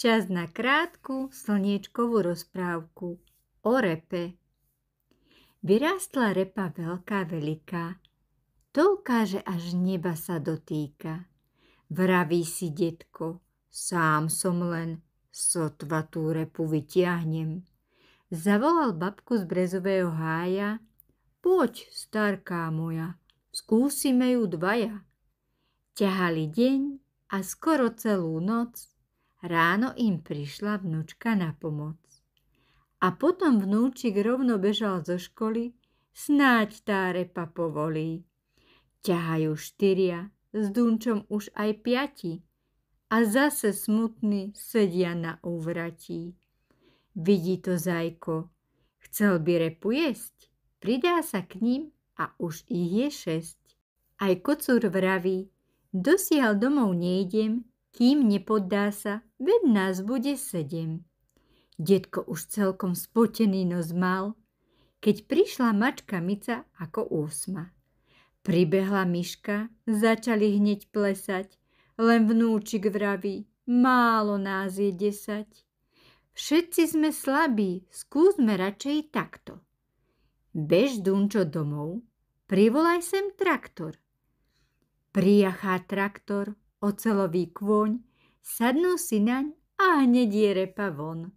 Čas na krátku slniečkovú rozprávku o repe. Vyrástla repa veľká veliká, toľká, že až neba sa dotýka. Vraví si detko, sám som len, sotva tú repu vytiahnem. Zavolal babku z brezového hája, poď, starká moja, skúsime ju dvaja. Ťahali deň a skoro celú noc, ráno im prišla vnúčka na pomoc. A potom vnúčik rovno bežal zo školy, snáď tá repa povolí. Ťahajú 4, s Dunčom už aj 5 a zase smutní sedia na úvratí. Vidí to Zajko, chcel by repu jesť, pridá sa k ním a už ich je 6. Aj kocúr vraví, dosiaľ domov nejdem, kým nepoddá sa, veď nás bude 7. Detko už celkom spotený nos mal, keď prišla mačka Mica ako 8. Pribehla myška, začali hneď plesať, len vnúčik vraví, málo nás je 10. Všetci sme slabí, skúsme radšej takto. Bež, Dunčo, domov, privolaj sem traktor. Prijachá traktor, oceľový kôň, sadnú si naň a hneď je repa von.